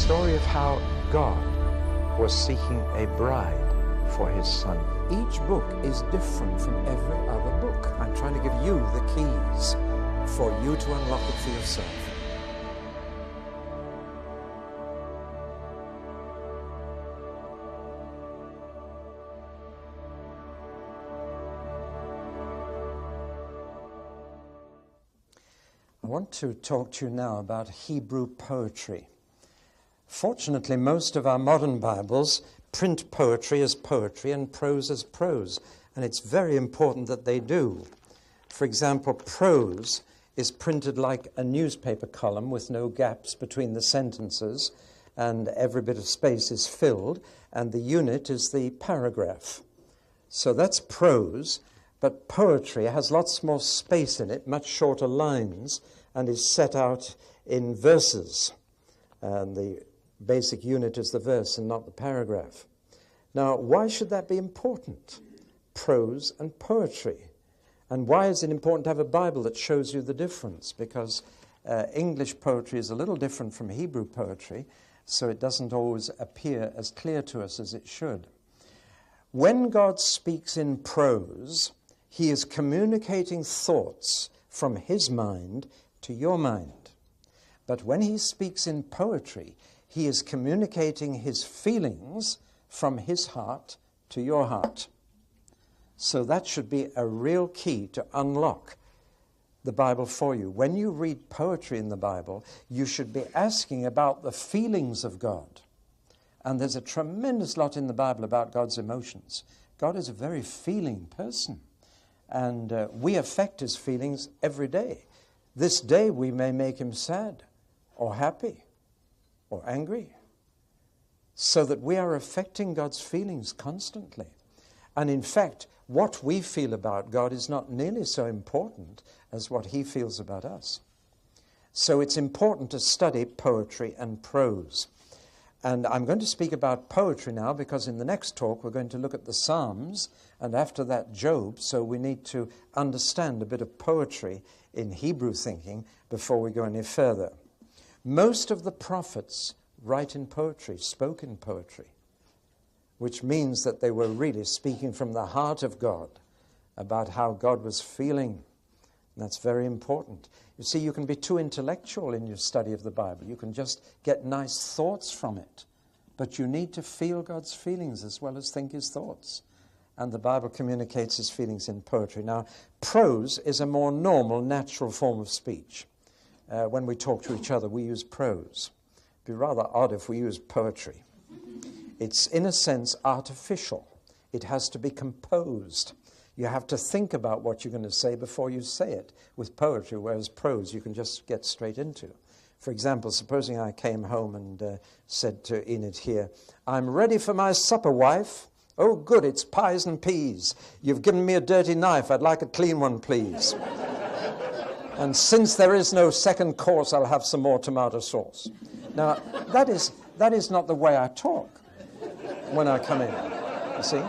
story of how God was seeking a bride for his son. Each book is different from every other book. I'm trying to give you the keys for you to unlock it for yourself. I want to talk to you now about Hebrew poetry. Fortunately, most of our modern Bibles print poetry as poetry and prose as prose, and it's very important that they do. For example, prose is printed like a newspaper column with no gaps between the sentences, and every bit of space is filled, and the unit is the paragraph. So that's prose, but poetry has lots more space in it, much shorter lines, and is set out in verses. And the basic unit is the verse and not the paragraph. Now, why should that be important? Prose and poetry. And why is it important to have a Bible that shows you the difference? Because English poetry is a little different from Hebrew poetry, so it doesn't always appear as clear to us as it should. When God speaks in prose, he is communicating thoughts from his mind to your mind. But when he speaks in poetry, he is communicating his feelings from his heart to your heart. So that should be a real key to unlock the Bible for you. When you read poetry in the Bible, you should be asking about the feelings of God. And there's a tremendous lot in the Bible about God's emotions. God is a very feeling person. And we affect his feelings every day. This day we may make him sad or happy or angry, so that we are affecting God's feelings constantly. And in fact, what we feel about God is not nearly so important as what he feels about us. So it's important to study poetry and prose. And I'm going to speak about poetry now because in the next talk we're going to look at the Psalms and after that Job, so we need to understand a bit of poetry in Hebrew thinking before we go any further. Most of the prophets write in poetry, spoke in poetry, which means that they were really speaking from the heart of God about how God was feeling. And that's very important. You see, you can be too intellectual in your study of the Bible. You can just get nice thoughts from it. But you need to feel God's feelings as well as think his thoughts. And the Bible communicates his feelings in poetry. Now, prose is a more normal, natural form of speech. When we talk to each other, we use prose. It'd be rather odd if we used poetry. It's, in a sense, artificial. It has to be composed. You have to think about what you're going to say before you say it. With poetry, whereas prose, you can just get straight into. For example, supposing I came home and said to Enid here, "I'm ready for my supper, wife." "Oh, good, it's pies and peas. You've given me a dirty knife. I'd like a clean one, please." "And since there is no second course, I'll have some more tomato sauce." Now, that is not the way I talk when I come in, you see.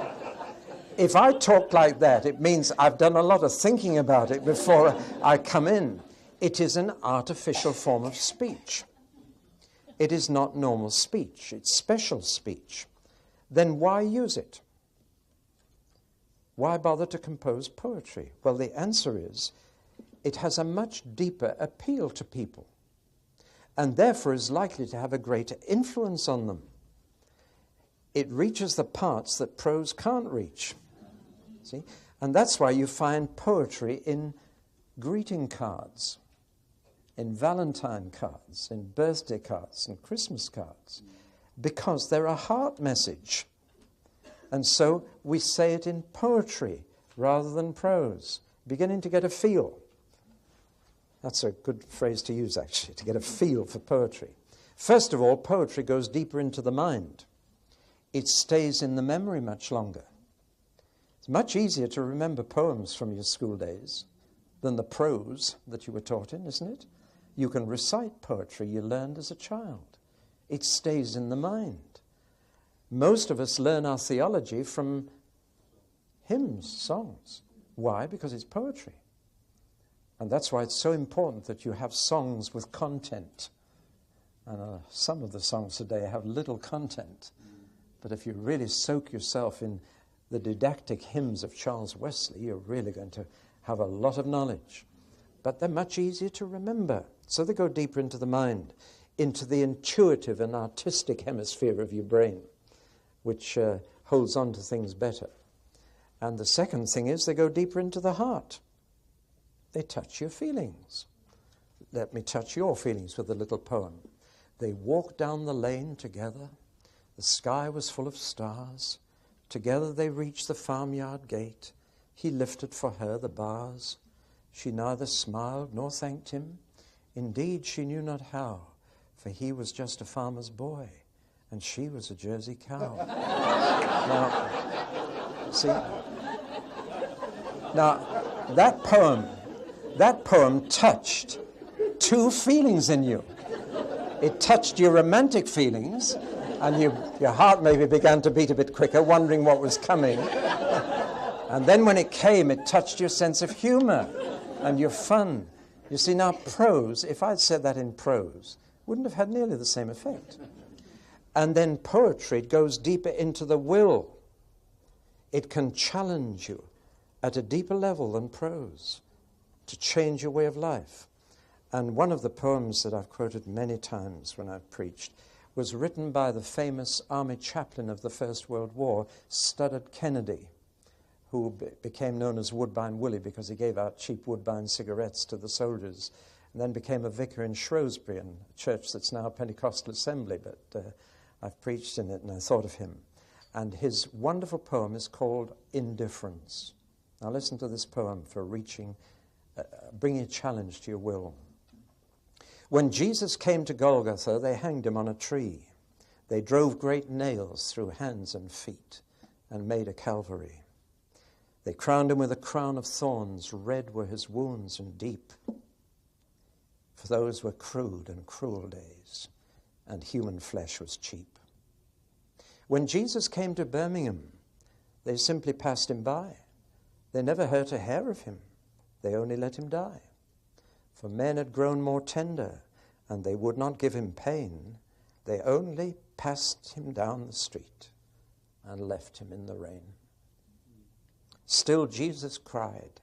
If I talk like that, it means I've done a lot of thinking about it before I come in. It is an artificial form of speech. It is not normal speech. It's special speech. Then why use it? Why bother to compose poetry? Well, the answer is it has a much deeper appeal to people and therefore is likely to have a greater influence on them. It reaches the parts that prose can't reach. See? And that's why you find poetry in greeting cards, in Valentine cards, in birthday cards, and Christmas cards, because they're a heart message. And so we say it in poetry rather than prose, beginning to get a feel. That's a good phrase to use, actually, to get a feel for poetry. First of all, poetry goes deeper into the mind. It stays in the memory much longer. It's much easier to remember poems from your school days than the prose that you were taught in, isn't it? You can recite poetry you learned as a child. It stays in the mind. Most of us learn our theology from hymns, songs. Why? Because it's poetry. And that's why it's so important that you have songs with content. And some of the songs today have little content. But if you really soak yourself in the didactic hymns of Charles Wesley, you're really going to have a lot of knowledge. But they're much easier to remember. So they go deeper into the mind, into the intuitive and artistic hemisphere of your brain, which holds on to things better. And the second thing is they go deeper into the heart. They touch your feelings. Let me touch your feelings with a little poem. They walked down the lane together. The sky was full of stars. Together they reached the farmyard gate. He lifted for her the bars. She neither smiled nor thanked him. Indeed, she knew not how, for he was just a farmer's boy, and she was a Jersey cow. Now, see, that poem touched two feelings in you. It touched your romantic feelings, and your heart maybe began to beat a bit quicker, wondering what was coming. And then when it came, it touched your sense of humor and your fun. You see, now prose, if I'd said that in prose, wouldn't have had nearly the same effect. And then poetry, it goes deeper into the will. It can challenge you at a deeper level than prose to change your way of life. And one of the poems that I've quoted many times when I've preached was written by the famous army chaplain of the First World War, Studdert Kennedy, who became known as Woodbine Willie because he gave out cheap Woodbine cigarettes to the soldiers, and then became a vicar in Shrewsbury, in a church that's now a Pentecostal assembly, but I've preached in it and I thought of him. And his wonderful poem is called Indifference. Now listen to this poem for bringing a challenge to your will. When Jesus came to Golgotha, they hanged him on a tree. They drove great nails through hands and feet and made a Calvary. They crowned him with a crown of thorns. Red were his wounds and deep. For those were crude and cruel days, and human flesh was cheap. When Jesus came to Birmingham, they simply passed him by. They never hurt a hair of him. They only let him die. For men had grown more tender, and they would not give him pain. They only passed him down the street and left him in the rain. Still Jesus cried,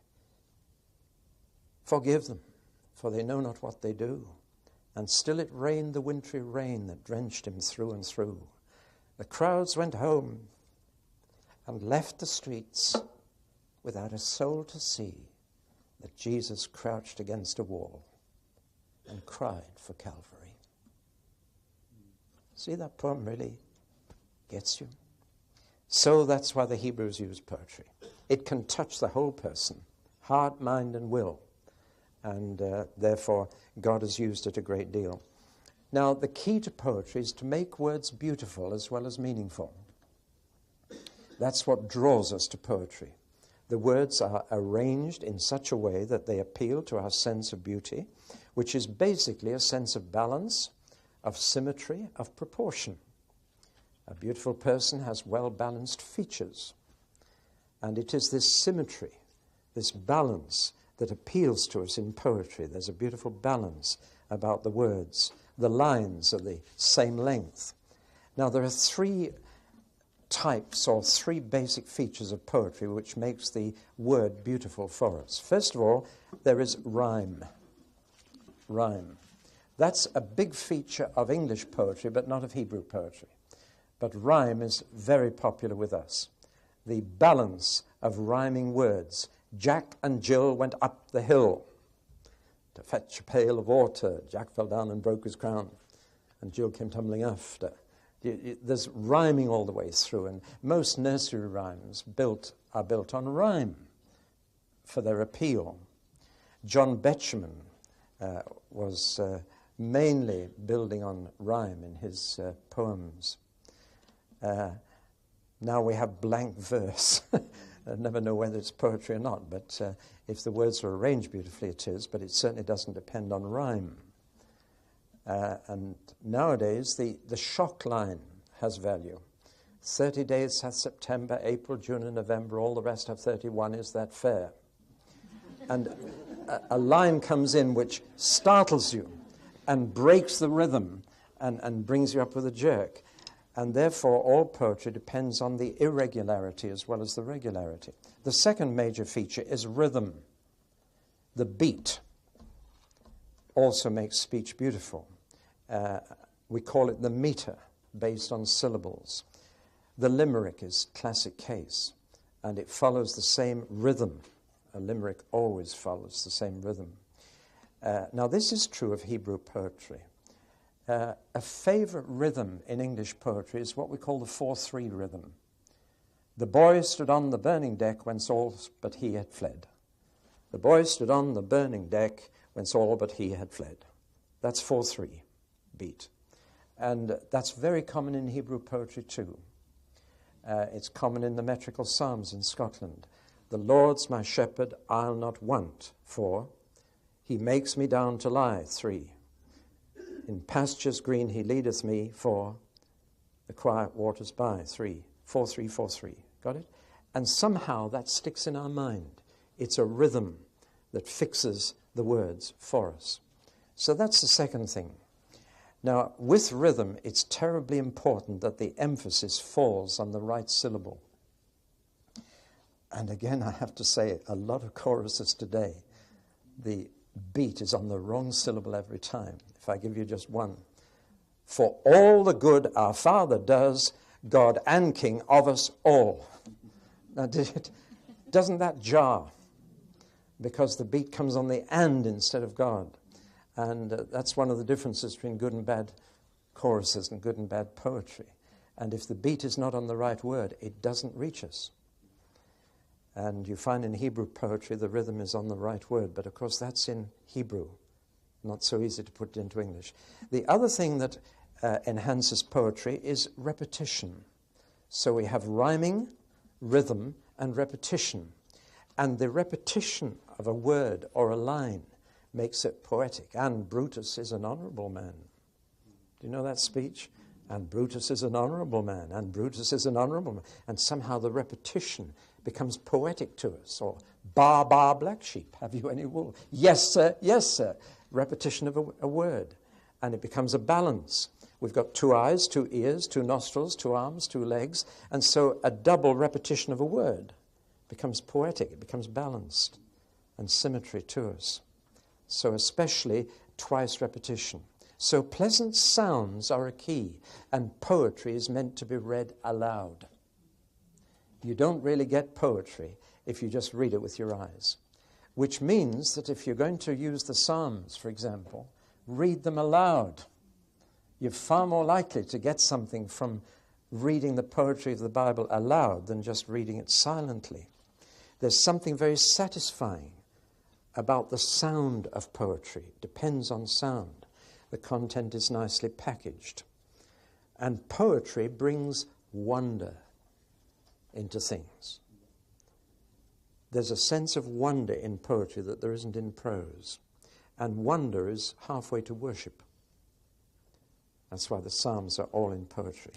"Forgive them, for they know not what they do." And still it rained the wintry rain that drenched him through and through. The crowds went home and left the streets without a soul to see that Jesus crouched against a wall and cried for Calvary. See, that poem really gets you. So that's why the Hebrews use poetry. It can touch the whole person, heart, mind, and will. And therefore, God has used it a great deal. Now, the key to poetry is to make words beautiful as well as meaningful. That's what draws us to poetry. The words are arranged in such a way that they appeal to our sense of beauty, which is basically a sense of balance, of symmetry, of proportion. A beautiful person has well-balanced features. And it is this symmetry, this balance, that appeals to us in poetry. There's a beautiful balance about the words. The lines are the same length. Now, there are three types or three basic features of poetry which makes the word beautiful for us. First of all, there is rhyme. Rhyme. That's a big feature of English poetry, but not of Hebrew poetry. But rhyme is very popular with us. The balance of rhyming words. Jack and Jill went up the hill to fetch a pail of water. Jack fell down and broke his crown, and Jill came tumbling after. There's rhyming all the way through, and most nursery rhymes are built on rhyme for their appeal. John Betjeman was mainly building on rhyme in his poems. Now we have blank verse. I never know whether it's poetry or not, but if the words are arranged beautifully, it is, but it certainly doesn't depend on rhyme. And nowadays, the shock line has value. 30 days hath September, April, June, and November, all the rest have 31, is that fair? And a line comes in which startles you and breaks the rhythm and brings you up with a jerk. And therefore, all poetry depends on the irregularity as well as the regularity. The second major feature is rhythm. The beat also makes speech beautiful. We call it the meter, based on syllables. The limerick is classic case, and it follows the same rhythm. A limerick always follows the same rhythm. Now, this is true of Hebrew poetry. A favorite rhythm in English poetry is what we call the 4/3 rhythm. The boy stood on the burning deck whence all but he had fled. The boy stood on the burning deck whence all but he had fled. That's 4/3 beat. And that's very common in Hebrew poetry too. It's common in the metrical psalms in Scotland. The Lord's my shepherd, I'll not want, 4. He makes me down to lie, 3. In pastures green he leadeth me, 4. The quiet waters by, 3. 4/3, 4/3. Got it? And somehow that sticks in our mind. It's a rhythm that fixes the words for us. So that's the second thing. Now, with rhythm, it's terribly important that the emphasis falls on the right syllable. And again, I have to say, a lot of choruses today, the beat is on the wrong syllable every time. If I give you just one. For all the good our Father does, God and King of us all. Now, doesn't that jar? Because the beat comes on the and instead of God. And that's one of the differences between good and bad choruses and good and bad poetry. And if the beat is not on the right word, it doesn't reach us. And you find in Hebrew poetry the rhythm is on the right word. But of course that's in Hebrew. Not so easy to put into English. The other thing that enhances poetry is repetition. So we have rhyming, rhythm, and repetition. And the repetition of a word or a line makes it poetic. And Brutus is an honorable man. Do you know that speech? And Brutus is an honorable man. And Brutus is an honorable man. And somehow the repetition becomes poetic to us. Or, ba, ba, black sheep, have you any wool? Yes, sir, yes, sir. Repetition of a word. And it becomes a balance. We've got 2 eyes, 2 ears, 2 nostrils, 2 arms, 2 legs. And so a double repetition of a word becomes poetic. It becomes balanced and symmetry to us. So especially twice repetition. So pleasant sounds are a key, and poetry is meant to be read aloud. You don't really get poetry if you just read it with your eyes, which means that if you're going to use the Psalms, for example, read them aloud. You're far more likely to get something from reading the poetry of the Bible aloud than just reading it silently. There's something very satisfying about the sound of poetry. It depends on sound. The content is nicely packaged. And poetry brings wonder into things. There's a sense of wonder in poetry that there isn't in prose. And wonder is halfway to worship. That's why the Psalms are all in poetry.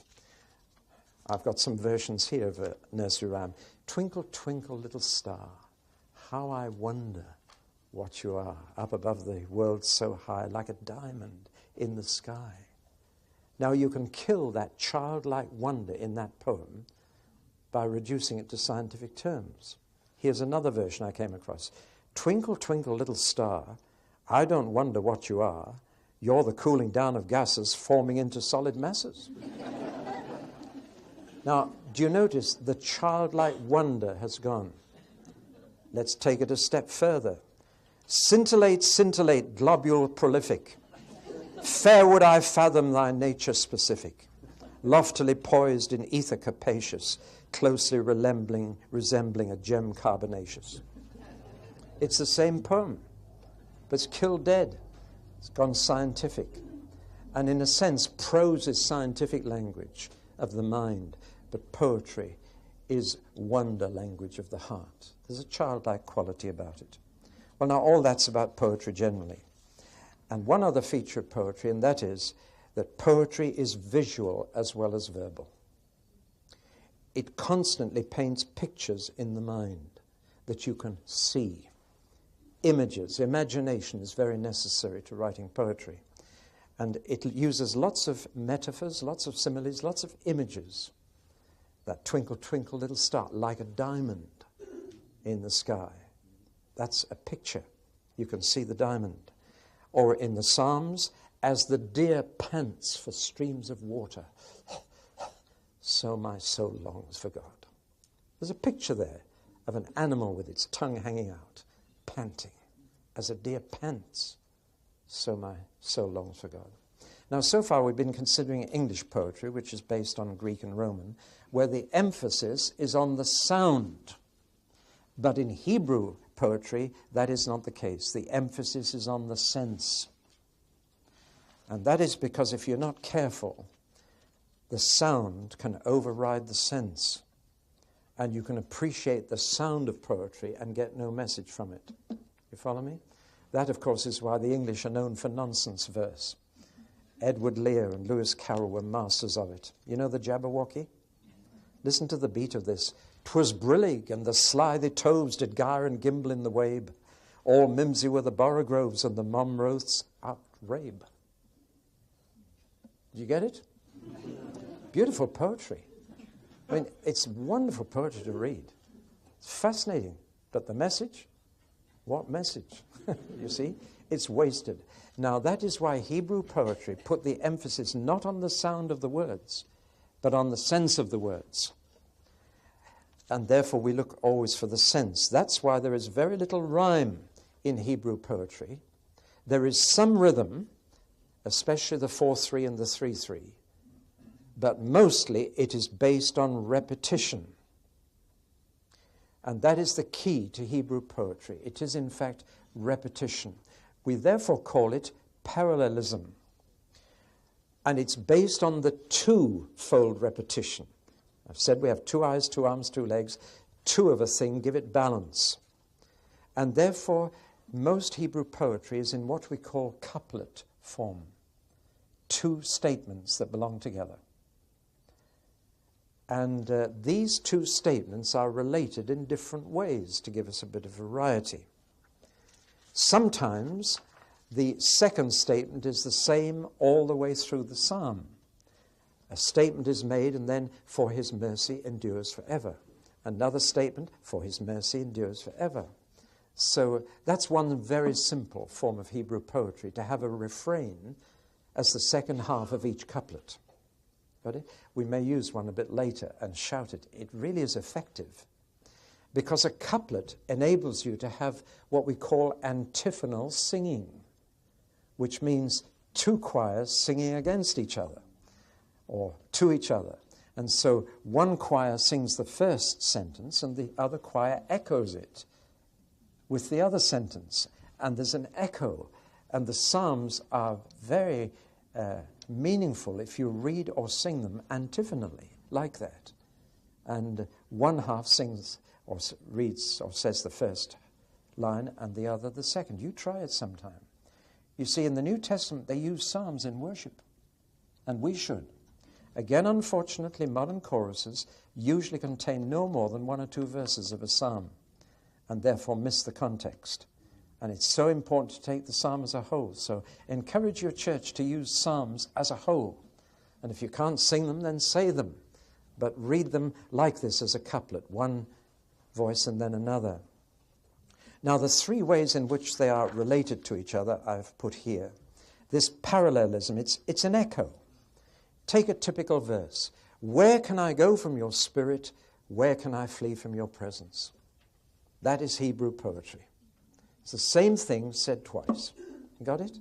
I've got some versions here of a nursery rhyme. Twinkle, twinkle, little star, how I wonder what you are, up above the world so high, like a diamond in the sky. Now you can kill that childlike wonder in that poem by reducing it to scientific terms. Here's another version I came across. Twinkle, twinkle, little star, I don't wonder what you are. You're the cooling down of gases forming into solid masses. Now, do you notice the childlike wonder has gone? Let's take it a step further. Scintillate, scintillate, globule prolific. Fair would I fathom thy nature specific. Loftily poised in ether capacious, closely resembling a gem carbonaceous. It's the same poem, but it's killed dead. It's gone scientific. And in a sense, prose is scientific language of the mind, but poetry is wonder language of the heart. There's a childlike quality about it. Well, now all that's about poetry generally. And one other feature of poetry, and that is that poetry is visual as well as verbal. It constantly paints pictures in the mind that you can see. Images, imagination is very necessary to writing poetry. And it uses lots of metaphors, lots of similes, lots of images. That twinkle, twinkle, little star, like a diamond in the sky. That's a picture. You can see the diamond. Or in the Psalms, as the deer pants for streams of water, so my soul longs for God. There's a picture there of an animal with its tongue hanging out, panting. As a deer pants, so my soul longs for God. Now, so far we've been considering English poetry, which is based on Greek and Roman, where the emphasis is on the sound. But in Hebrew poetry, that is not the case. The emphasis is on the sense. And that is because if you're not careful, the sound can override the sense. And you can appreciate the sound of poetry and get no message from it. You follow me? That, of course, is why the English are known for nonsense verse. Edward Lear and Lewis Carroll were masters of it. You know the Jabberwocky? Listen to the beat of this. "'Twas brillig, and the slithy toves did gyre and gimble in the wabe. All mimsy were the borogoves, and the momroths outrabe." Did you get it? Beautiful poetry. I mean, it's wonderful poetry to read. It's fascinating. But the message? What message? You see? It's wasted. Now, that is why Hebrew poetry put the emphasis not on the sound of the words, but on the sense of the words. And therefore, we look always for the sense. That's why there is very little rhyme in Hebrew poetry. There is some rhythm, especially the 4/3 and the 3/3. But mostly it is based on repetition. And that is the key to Hebrew poetry. It is, in fact, repetition. We therefore call it parallelism. And it's based on the two-fold repetition. I've said we have 2 eyes, 2 arms, 2 legs. 2 of a thing give it balance. And therefore, most Hebrew poetry is in what we call couplet form. 2 statements that belong together. And these 2 statements are related in different ways to give us a bit of variety. Sometimes the second statement is the same all the way through the psalm. A statement is made and then, "For his mercy endures forever." Another statement, "For his mercy endures forever." So that's one very simple form of Hebrew poetry, to have a refrain as the second half of each couplet. Got it? We may use one a bit later and shout it. It really is effective. Because a couplet enables you to have what we call antiphonal singing, which means 2 choirs singing against each other, or to each other. And so one choir sings the first sentence, and the other choir echoes it with the other sentence. And there's an echo. And the Psalms are very meaningful if you read or sing them antiphonally, like that. And one half sings or reads or says the first line and the other the second. You try it sometime. You see, in the New Testament, they use psalms in worship, and we should. Again, unfortunately, modern choruses usually contain no more than 1 or 2 verses of a psalm, and therefore miss the context. And it's so important to take the psalm as a whole. So encourage your church to use psalms as a whole. And if you can't sing them, then say them. But read them like this as a couplet, one voice and then another. Now, the 3 ways in which they are related to each other I've put here. This parallelism, it's an echo. Take a typical verse. "Where can I go from your spirit? Where can I flee from your presence?" That is Hebrew poetry. It's the same thing said twice. Got it?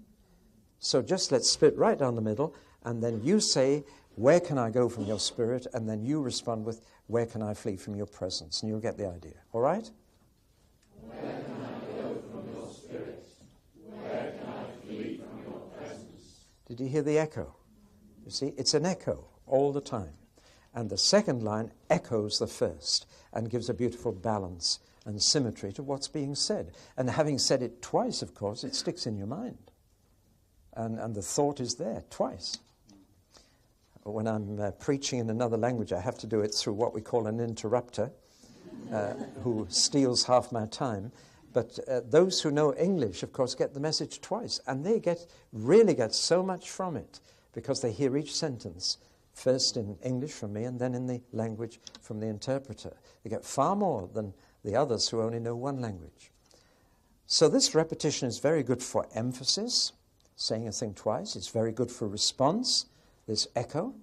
So just let's split right down the middle, and then you say, "Where can I go from your spirit?" And then you respond with, "Where can I flee from your presence?" And you'll get the idea. All right? Where can I go from your spirit? Where can I flee from your presence? Did you hear the echo? You see, it's an echo all the time. And the second line echoes the first and gives a beautiful balance and symmetry to what's being said. And having said it twice, of course, it sticks in your mind. And the thought is there twice. When I'm preaching in another language, I have to do it through what we call an interrupter, who steals half my time. But those who know English, of course, get the message twice, and they really get so much from it because they hear each sentence, first in English from me and then in the language from the interpreter. They get far more than the others who only know one language. So this repetition is very good for emphasis, saying a thing twice. It's very good for response, this echo,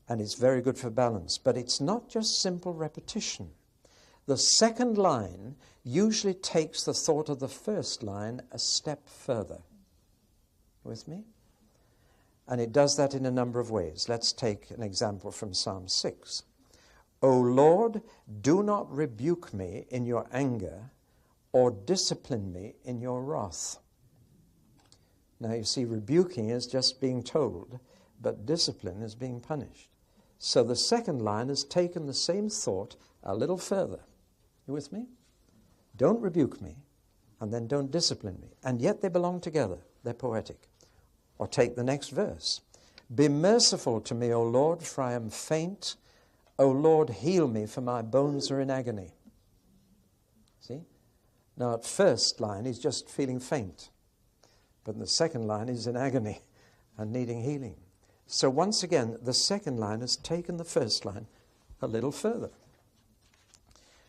and it's very good for balance. But it's not just simple repetition. The second line usually takes the thought of the first line a step further. With me? And it does that in a number of ways. Let's take an example from Psalm 6. O Lord, do not rebuke me in your anger, or discipline me in your wrath. Now you see, rebuking is just being told, but discipline is being punished. So the second line has taken the same thought a little further. You with me? Don't rebuke me, and then don't discipline me. And yet they belong together. They're poetic. Or take the next verse. Be merciful to me, O Lord, for I am faint. O Lord, heal me, for my bones are in agony. See? Now at first line, he's just feeling faint. But in the second line, he's in agony and needing healing. So once again, the second line has taken the first line a little further.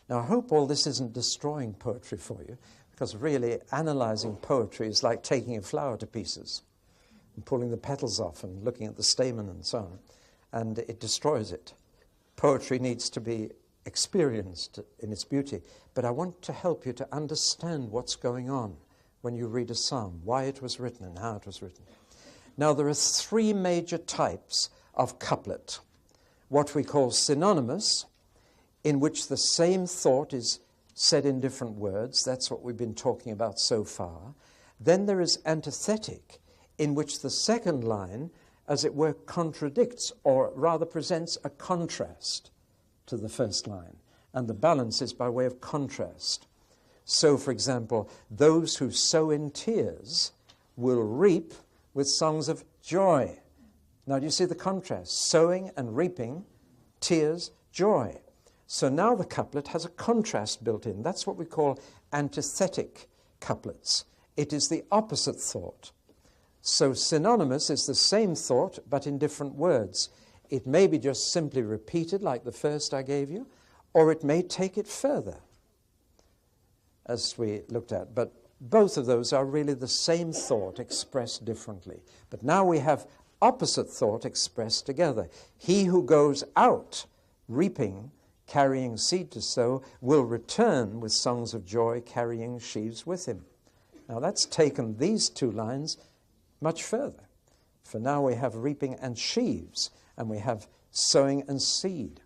Now, I hope all this isn't destroying poetry for you, because really analyzing poetry is like taking a flower to pieces and pulling the petals off and looking at the stamen and so on, and it destroys it. Poetry needs to be experienced in its beauty, but I want to help you to understand what's going on when you read a psalm, why it was written and how it was written. Now, there are three major types of couplet. What we call synonymous, in which the same thought is said in different words. That's what we've been talking about so far. Then there is antithetic, in which the second line, as it were, contradicts, or rather presents a contrast to the first line. And the balance is by way of contrast. So, for example, those who sow in tears will reap with songs of joy. Now, do you see the contrast? Sowing and reaping, tears, joy. So now the couplet has a contrast built in. That's what we call antithetic couplets. It is the opposite thought. So synonymous is the same thought, but in different words. It may be just simply repeated, like the first I gave you, or it may take it further, as we looked at. But both of those are really the same thought expressed differently. But now we have opposite thought expressed together. He who goes out reaping, carrying seed to sow, will return with songs of joy, carrying sheaves with him. Now that's taken these two lines much further. For now we have reaping and sheaves, and we have sowing and seed,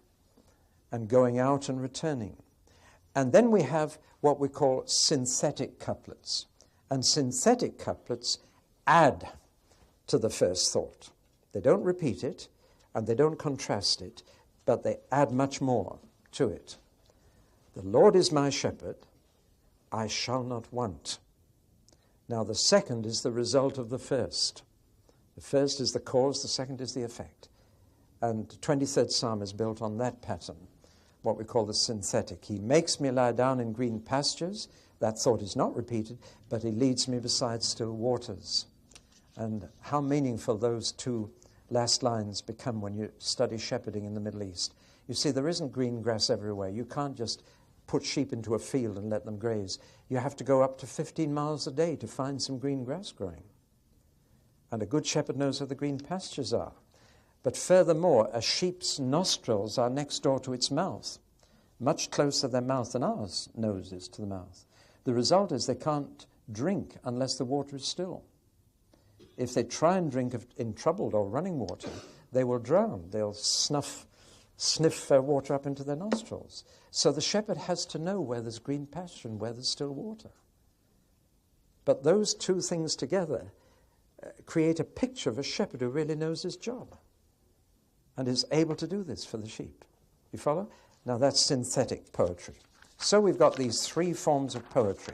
and going out and returning. And then we have what we call synthetic couplets. And synthetic couplets add to the first thought. They don't repeat it, and they don't contrast it, but they add much more to it. The Lord is my shepherd, I shall not want. Now the second is the result of the first. The first is the cause, the second is the effect. And the 23rd Psalm is built on that pattern, what we call the synthetic. He makes me lie down in green pastures. That thought is not repeated, but he leads me beside still waters. And how meaningful those two last lines become when you study shepherding in the Middle East. You see, there isn't green grass everywhere. You can't just put sheep into a field and let them graze. You have to go up to 15 miles a day to find some green grass growing. And a good shepherd knows where the green pastures are. But furthermore, a sheep's nostrils are next door to its mouth, much closer their mouth than our nose is to the mouth. The result is they can't drink unless the water is still. If they try and drink in troubled or running water, they will drown. They'll sniff water up into their nostrils. So the shepherd has to know where there's green pasture and where there's still water. But those two things together create a picture of a shepherd who really knows his job and is able to do this for the sheep. You follow? Now that's synthetic poetry. So we've got these three forms of poetry,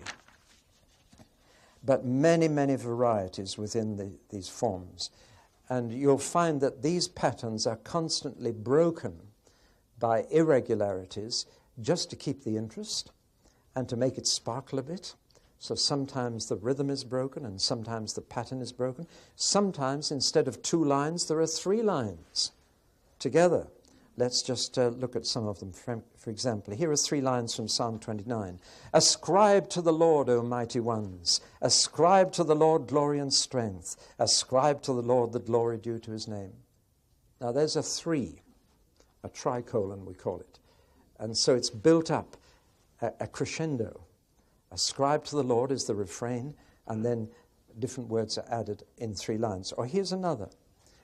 but many, many varieties within these forms. And you'll find that these patterns are constantly broken by irregularities just to keep the interest and to make it sparkle a bit. So sometimes the rhythm is broken and sometimes the pattern is broken. Sometimes instead of 2 lines, there are 3 lines together. Let's just look at some of them. For example, here are 3 lines from Psalm 29. Ascribe to the Lord, O mighty ones. Ascribe to the Lord glory and strength. Ascribe to the Lord the glory due to his name. Now there's a 3, a tricolon we call it. And so it's built up, a crescendo. Ascribe to the Lord is the refrain, and then different words are added in 3 lines. Or here's another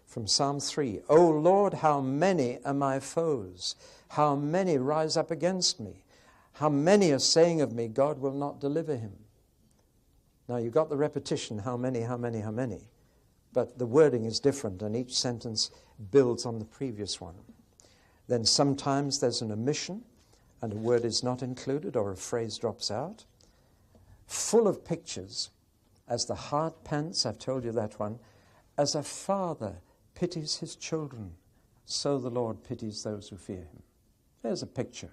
from Psalm 3. O Lord, how many are my foes? How many rise up against me? How many are saying of me, God will not deliver him? Now you got the repetition, how many, how many, how many. But the wording is different, and each sentence builds on the previous one. Then sometimes there's an omission, and a word is not included, or a phrase drops out. Full of pictures, as the heart pants, I've told you that one, as a father pities his children, so the Lord pities those who fear him. There's a picture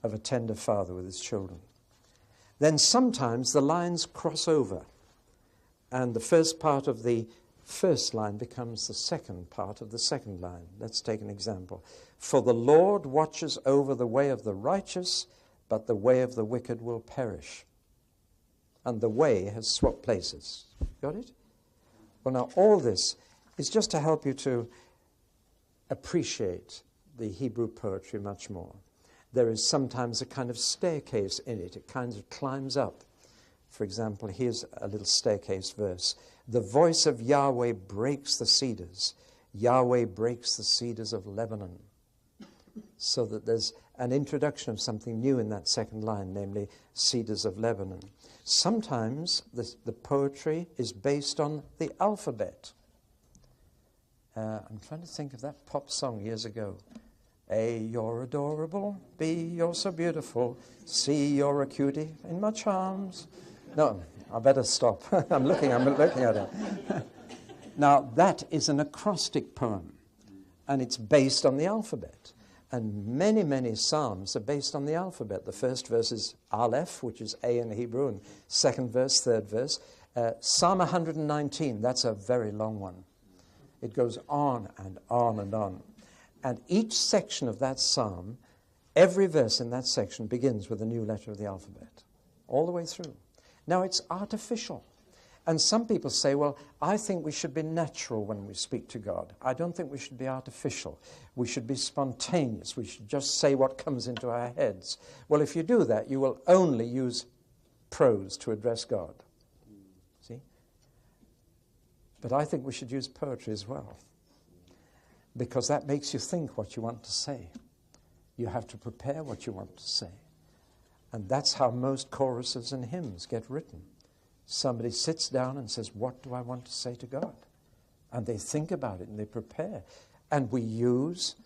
of a tender father with his children. Then sometimes the lines cross over, and the first part of the first line becomes the second part of the second line. Let's take an example. For the Lord watches over the way of the righteous, but the way of the wicked will perish. And the way has swapped places. Got it? Well, now all this is just to help you to appreciate the Hebrew poetry much more. There is sometimes a kind of staircase in it. It kind of climbs up. For example, here's a little staircase verse. The voice of Yahweh breaks the cedars. Yahweh breaks the cedars of Lebanon. So that there's an introduction of something new in that second line, namely cedars of Lebanon. Sometimes the poetry is based on the alphabet. I'm trying to think of that pop song years ago. A, you're adorable. B, you're so beautiful. C, you're a cutie in my charms. No, I better stop. I'm looking at it. Now, that is an acrostic poem, and it's based on the alphabet. And many, many psalms are based on the alphabet. The first verse is Aleph, which is A in Hebrew, and second verse, third verse. Psalm 119, that's a very long one. It goes on and on and on. And each section of that psalm, every verse in that section begins with a new letter of the alphabet, all the way through. Now, it's artificial. And some people say, well, I think we should be natural when we speak to God. I don't think we should be artificial. We should be spontaneous. We should just say what comes into our heads. Well, if you do that, you will only use prose to address God. See? But I think we should use poetry as well, because that makes you think what you want to say. You have to prepare what you want to say. And that's how most choruses and hymns get written. Somebody sits down and says, what do I want to say to God? And they think about it and they prepare. And we use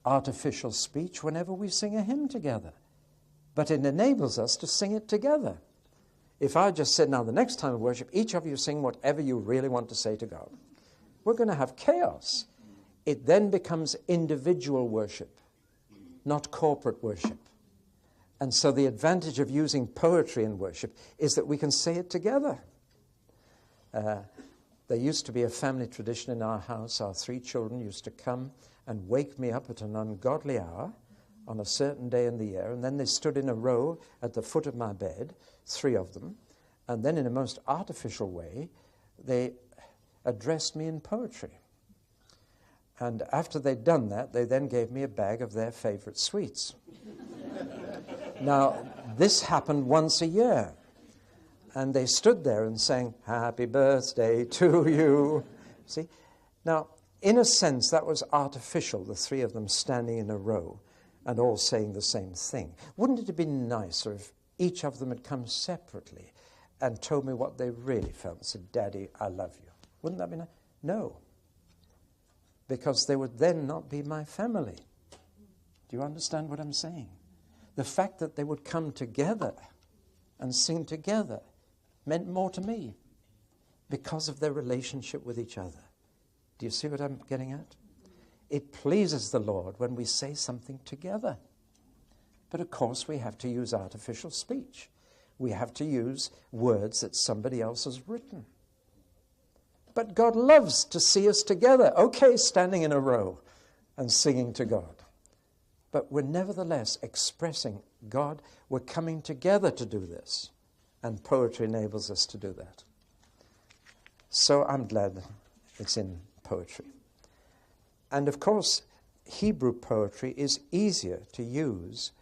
artificial speech whenever we sing a hymn together. But it enables us to sing it together. If I just said, now the next time of worship, each of you sing whatever you really want to say to God, we're going to have chaos. It then becomes individual worship, not corporate worship. And so the advantage of using poetry in worship is that we can say it together. There used to be a family tradition in our house. Our 3 children used to come and wake me up at an ungodly hour on a certain day in the year, and then they stood in a row at the foot of my bed, 3 of them, and then in a most artificial way, they addressed me in poetry. And after they'd done that, they then gave me a bag of their favorite sweets. Now, this happened once a year. And they stood there and sang, happy birthday to you. See? Now, in a sense, that was artificial, the 3 of them standing in a row and all saying the same thing. Wouldn't it have been nicer if each of them had come separately and told me what they really felt and said, Daddy, I love you? Wouldn't that be nice? No. Because they would then not be my family. Do you understand what I'm saying? The fact that they would come together and sing together meant more to me because of their relationship with each other. Do you see what I'm getting at? It pleases the Lord when we say something together. But of course we have to use artificial speech. We have to use words that somebody else has written. But God loves to see us together. Okay, standing in a row and singing to God. But we're nevertheless expressing, God, we're coming together to do this. And poetry enables us to do that. So I'm glad it's in poetry. And of course, Hebrew poetry is easier to use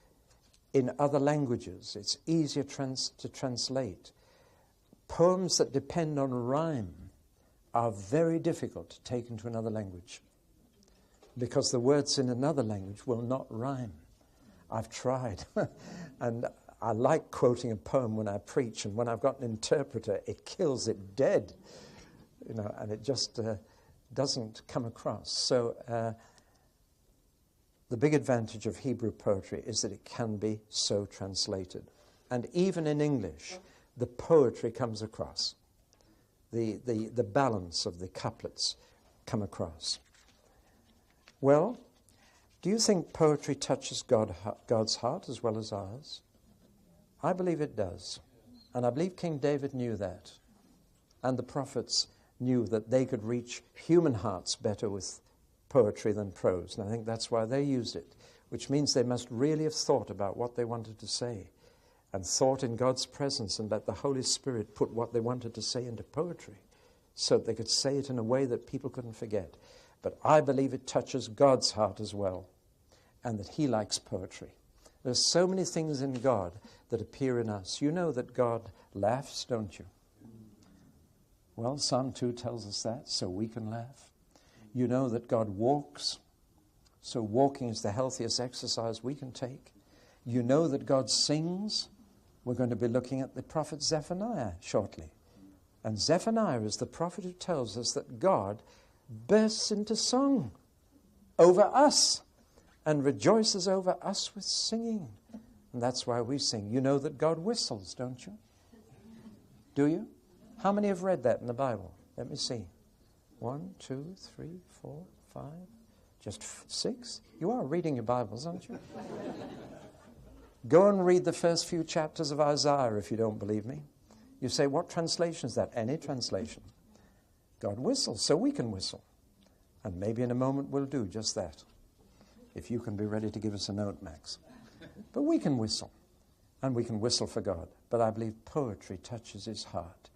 in other languages. It's easier to translate. Poems that depend on rhyme are very difficult to take into another language because the words in another language will not rhyme. I've tried. And I like quoting a poem when I preach, and when I've got an interpreter, it kills it dead. And it just doesn't come across. So the big advantage of Hebrew poetry is that it can be so translated. And even in English, the poetry comes across. The balance of the couplets come across. Well, do you think poetry touches God's heart as well as ours? I believe it does. And I believe King David knew that. And the prophets knew that they could reach human hearts better with poetry than prose. And I think that's why they used it, which means they must really have thought about what they wanted to say and thought in God's presence and let the Holy Spirit put what they wanted to say into poetry so that they could say it in a way that people couldn't forget. But I believe it touches God's heart as well, and that he likes poetry. There's so many things in God that appear in us. You know that God laughs, don't you? Well, Psalm 2 tells us that, so we can laugh. You know that God walks, so walking is the healthiest exercise we can take. You know that God sings. We're going to be looking at the prophet Zephaniah shortly. And Zephaniah is the prophet who tells us that God bursts into song over us and rejoices over us with singing. And that's why we sing. You know that God whistles, don't you? Do you? How many have read that in the Bible? Let me see. 1, 2, 3, 4, 5, just 6? You are reading your Bibles, aren't you? Go and read the first few chapters of Isaiah if you don't believe me. You say, what translation is that? Any translation. God whistles, so we can whistle. And maybe in a moment we'll do just that. If you can be ready to give us a note, Max. But we can whistle. And we can whistle for God. But I believe poetry touches his heart.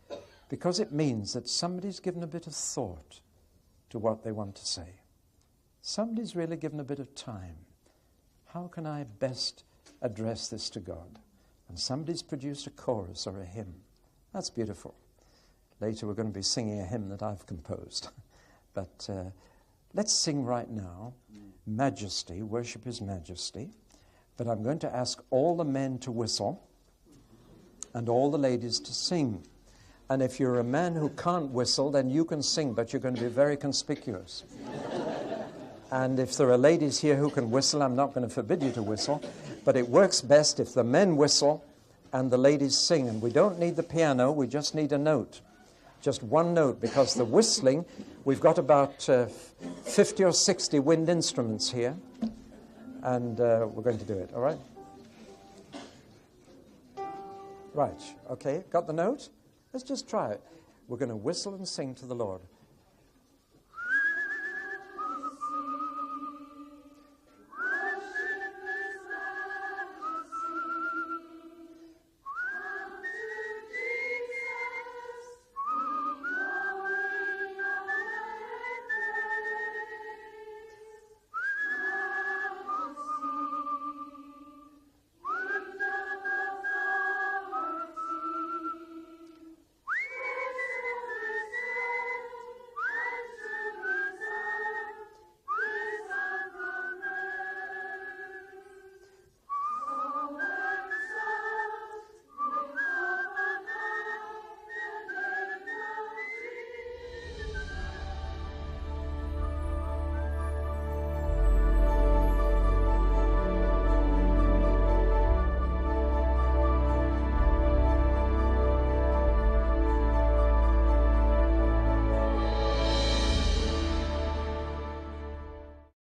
Because it means that somebody's given a bit of thought to what they want to say. Somebody's really given a bit of time. How can I best address this to God? And somebody's produced a chorus or a hymn. That's beautiful. Later we're going to be singing a hymn that I've composed. But let's sing right now, Majesty, worship his majesty. But I'm going to ask all the men to whistle and all the ladies to sing. And if you're a man who can't whistle, then you can sing, but you're going to be very conspicuous. And if there are ladies here who can whistle, I'm not going to forbid you to whistle, but it works best if the men whistle and the ladies sing. And we don't need the piano, we just need a note. Just one note, because the whistling, we've got about 50 or 60 wind instruments here, and we're going to do it, all right? Right, okay, got the note? Let's just try it. We're going to whistle and sing to the Lord.